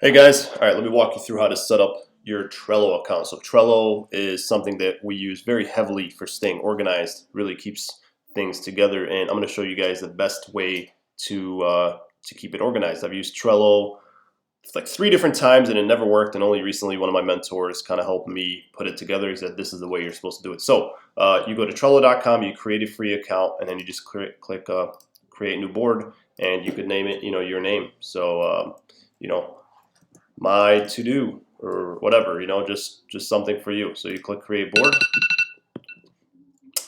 Hey guys, all right, let me walk you through how to set up your Trello account. So Trello is something that we use very heavily for staying organized, really keeps things together, and I'm going to show you guys the best way to keep it organized. I've used Trello like 3 different times and it never worked, and only recently one of my mentors kind of helped me put it together. He said this is the way you're supposed to do it. So you go to Trello.com, you create a free account, and then you just click create new board, and you could name it, your name. So my to do or whatever, just something for you. So you click create board,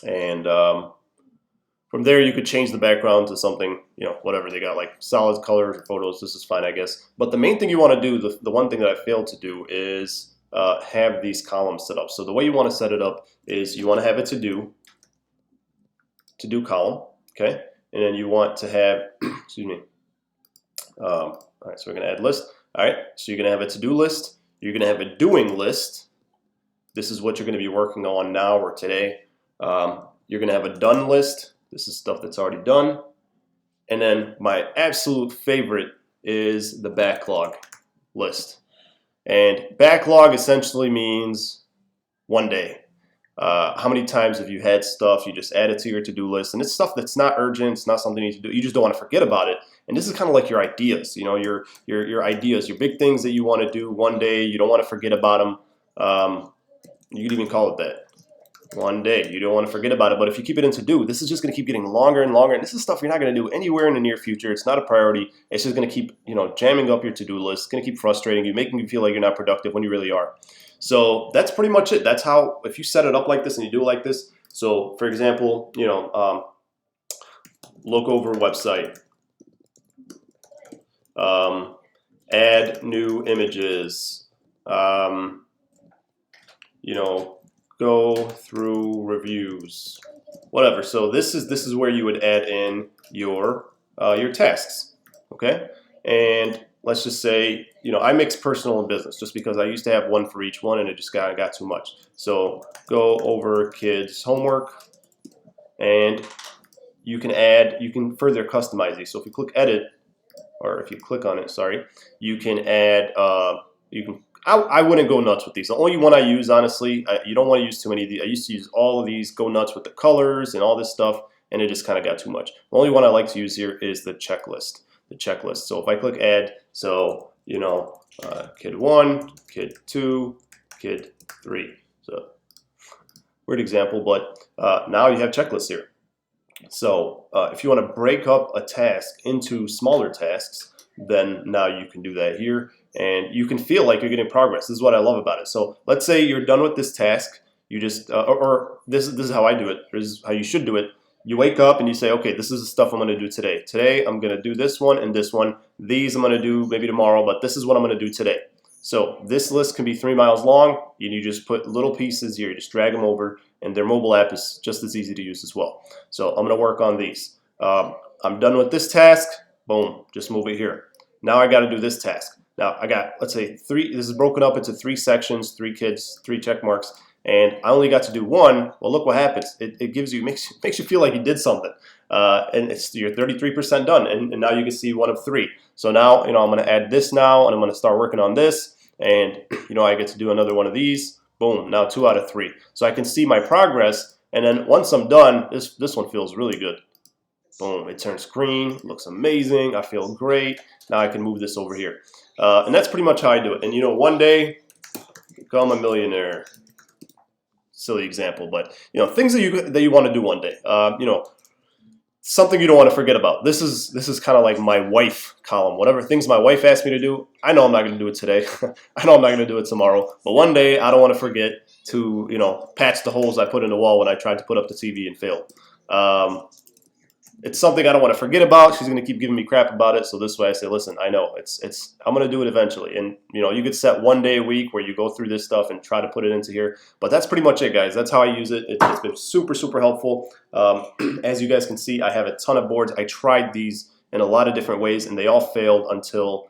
and from there you could change the background to something, whatever they got, like solid colors or photos. This is fine, I guess. But the main thing you want to do, the one thing that I failed to do, is have these columns set up. So the way you want to set it up is you want to have a to do column, okay, and then you want to have excuse me. All right, so we're going to add list. All right, so you're going to have a to-do list. You're going to have a doing list. This is what you're going to be working on now or today. You're going to have a done list. This is stuff that's already done. And then my absolute favorite is the backlog list. And backlog essentially means one day. How many times have you had stuff you just add it to your to-do list, and it's stuff that's not urgent, it's not something you need to do, you just don't want to forget about it. And this is kind of like your ideas, your ideas, your big things that you want to do one day, you don't want to forget about them. You could even call it that. One day, you don't want to forget about it, but if you keep it in to do, this is just going to keep getting longer and longer, and this is stuff you're not going to do anywhere in the near future. It's not a priority. It's just going to keep, jamming up your to-do list. It's going to keep frustrating you, making you feel like you're not productive when you really are. So that's pretty much it. That's how, if you set it up like this and you do it like this. So for example, look over website, add new images, go through reviews, whatever. So this is where you would add in your tasks, okay? And let's just say, I mix personal and business just because I used to have one for each one and it just got too much. So go over kids homework, and you can further customize these. So if you click edit, or if you click on it, sorry, you can add, I wouldn't go nuts with these. The only one I use, honestly, you don't want to use too many of these. I used to use all of these, go nuts with the colors and all this stuff, and it just kind of got too much. The only one I like to use here is the checklist. So if I click add, so kid 1, kid 2, kid 3. So weird example, but now you have checklists here. So if you want to break up a task into smaller tasks, then now you can do that here, and you can feel like you're getting progress. This is what I love about it. So let's say you're done with this task. You just, or this is how I do it. This is how you should do it. You wake up and you say, okay, this is the stuff I'm going to do today. Today I'm going to do this one and this one. These I'm going to do maybe tomorrow, but this is what I'm going to do today. So this list can be 3 miles long, and you just put little pieces here. You just drag them over, and their mobile app is just as easy to use as well. So I'm going to work on these. I'm done with this task. Boom, just move it here. Now I got to do this task. Now I got, let's say, 3. This is broken up into 3 sections, 3 kids, 3 check marks, and I only got to do 1. Well, look what happens. It gives you, makes you feel like you did something, and you're 33% done, and now you can see 1 of 3. So now, I'm going to add this now, and I'm going to start working on this, and I get to do another one of these. Boom, now 2 out of 3. So I can see my progress, and then once I'm done, this one feels really good. Boom, it turns green, looks amazing, I feel great. Now I can move this over here. And that's pretty much how I do it. And one day, become a millionaire. Silly example, but things that you want to do one day. Something you don't want to forget about. This is kind of like my wife column. Whatever things my wife asked me to do, I know I'm not going to do it today. I know I'm not going to do it tomorrow. But one day, I don't want to forget to patch the holes I put in the wall when I tried to put up the TV and failed. It's something I don't want to forget about. She's going to keep giving me crap about it. So this way I say, listen, I know I'm going to do it eventually. And you could set 1 day a week where you go through this stuff and try to put it into here. But that's pretty much it, guys. That's how I use it. It's been super, super helpful. As you guys can see, I have a ton of boards. I tried these in a lot of different ways, and they all failed until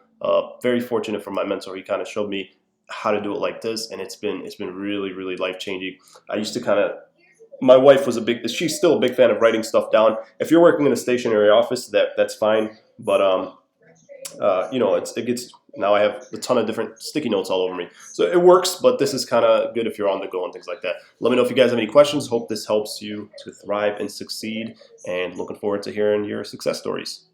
very fortunate for my mentor. He kind of showed me how to do it like this, and it's been really, really life-changing. I used to my wife was she's still a big fan of writing stuff down. If you're working in a stationary office, that's fine. But it gets Now I have a ton of different sticky notes all over me. So it works, but this is kind of good if you're on the go and things like that. Let me know if you guys have any questions. Hope this helps you to thrive and succeed, and looking forward to hearing your success stories.